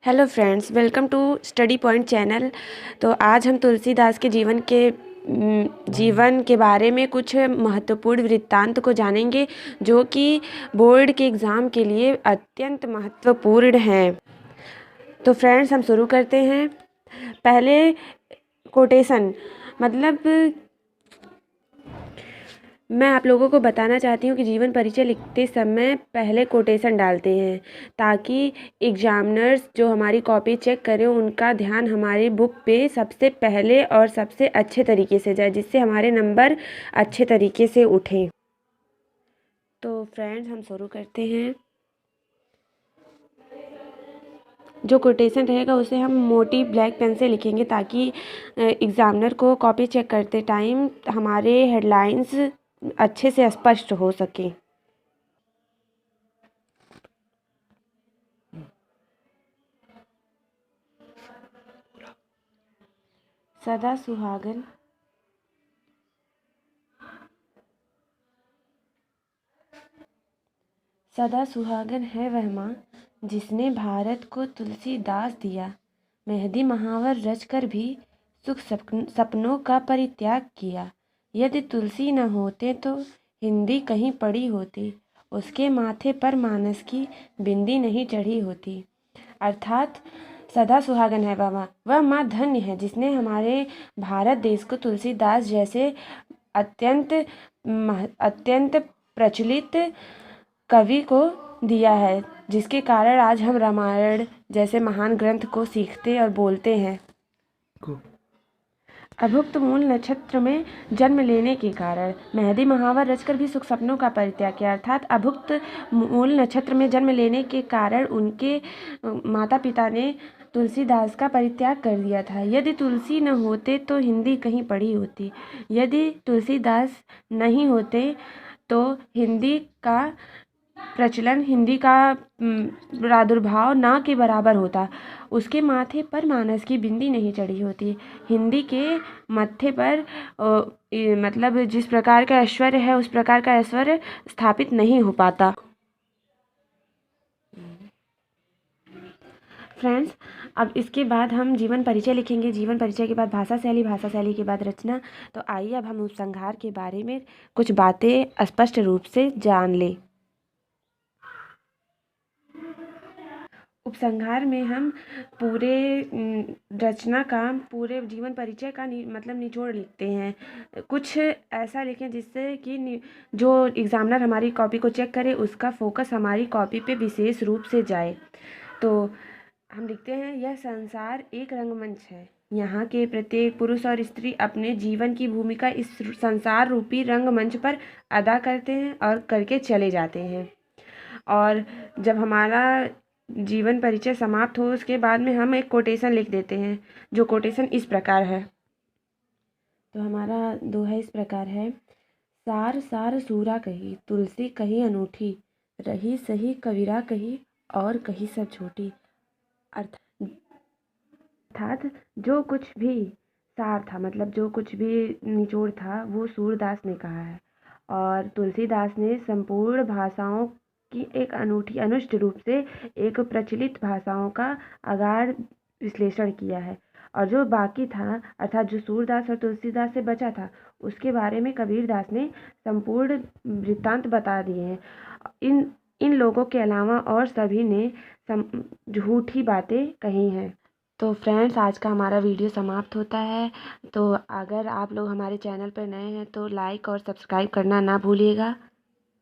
Hello friends, welcome to study point channel. तो आज हम तुलसीदास के जीवन के बारे में कुछ महत्वपूर्ण वृत्तांत को जानेंगे जो कि बोर्ड के एग्ज़ाम के लिए अत्यंत महत्वपूर्ण हैं। तो फ्रेंड्स, हम शुरू करते हैं। पहले कोटेशन, मतलब मैं आप लोगों को बताना चाहती हूँ कि जीवन परिचय लिखते समय पहले कोटेशन डालते हैं ताकि एग्जामिनर्स जो हमारी कॉपी चेक करें उनका ध्यान हमारी बुक पे सबसे पहले और सबसे अच्छे तरीके से जाए, जिससे हमारे नंबर अच्छे तरीके से उठें। तो फ्रेंड्स, हम शुरू करते हैं। जो कोटेशन रहेगा उसे हम मोटी ब्लैक पेन से लिखेंगे ताकि एग्ज़ामिनर को कॉपी चेक करते टाइम हमारे हेडलाइंस अच्छे से स्पष्ट हो सके। सदा सुहागन सदा सुहागन है वह माँ जिसने भारत को तुलसीदास दिया। मेहदी महावर रचकर भी सुख सपनों का परित्याग किया। यदि तुलसी न होते तो हिंदी कहीं पड़ी होती, उसके माथे पर मानस की बिंदी नहीं चढ़ी होती। अर्थात सदा सुहागन है वह माँ धन्य है जिसने हमारे भारत देश को तुलसीदास जैसे अत्यंत प्रचलित कवि को दिया है, जिसके कारण आज हम रामायण जैसे महान ग्रंथ को सीखते और बोलते हैं। अभुक्त मूल नक्षत्र में जन्म लेने के कारण मेहदी महावर रचकर भी सुख सपनों का परित्याग किया। अर्थात अभुक्त मूल नक्षत्र में जन्म लेने के कारण उनके माता पिता ने तुलसीदास का परित्याग कर दिया था। यदि तुलसी न होते तो हिंदी कहीं पड़ी होती। यदि तुलसीदास नहीं होते तो हिंदी का प्रचलन, हिंदी का प्रादुर्भाव ना के बराबर होता। उसके माथे पर मानस की बिंदी नहीं चढ़ी होती। हिंदी के मत्थे पर मतलब जिस प्रकार का ऐश्वर्य है उस प्रकार का ऐश्वर्य स्थापित नहीं हो पाता। फ्रेंड्स, अब इसके बाद हम जीवन परिचय लिखेंगे। जीवन परिचय के बाद भाषा शैली, भाषा शैली के बाद रचना। तो आइए अब हम उपसंहार के बारे में कुछ बातें स्पष्ट रूप से जान लें। उपसंहार में हम पूरे रचना का, पूरे जीवन परिचय का मतलब निचोड़ लिखते हैं। कुछ ऐसा लिखें जिससे कि जो एग्ज़ामिनर हमारी कॉपी को चेक करे उसका फोकस हमारी कॉपी पे विशेष रूप से जाए। तो हम लिखते हैं, यह संसार एक रंगमंच है। यहाँ के प्रत्येक पुरुष और स्त्री अपने जीवन की भूमिका इस संसार रूपी रंगमंच पर अदा करते हैं और करके चले जाते हैं। और जब हमारा जीवन परिचय समाप्त हो उसके बाद में हम एक कोटेशन लिख देते हैं, जो कोटेशन इस प्रकार है। तो हमारा दोहा इस प्रकार है, सार सार सूरा कही, तुलसी कही अनूठी, रही सही कबीरा कही और कही सब छोटी। अर्थात जो कुछ भी सार था, मतलब जो कुछ भी निचोड़ था, वो सूरदास ने कहा है और तुलसीदास ने संपूर्ण भाषाओं की एक अनूठी अनुष्ट रूप से एक प्रचलित भाषाओं का अगाध विश्लेषण किया है। और जो बाकी था, अर्थात जो सूरदास और तुलसीदास से बचा था, उसके बारे में कबीरदास ने संपूर्ण वृत्तांत बता दिए हैं। इन लोगों के अलावा और सभी ने झूठी बातें कही हैं। तो फ्रेंड्स, आज का हमारा वीडियो समाप्त होता है। तो अगर आप लोग हमारे चैनल पर नए हैं तो लाइक और सब्सक्राइब करना ना भूलिएगा।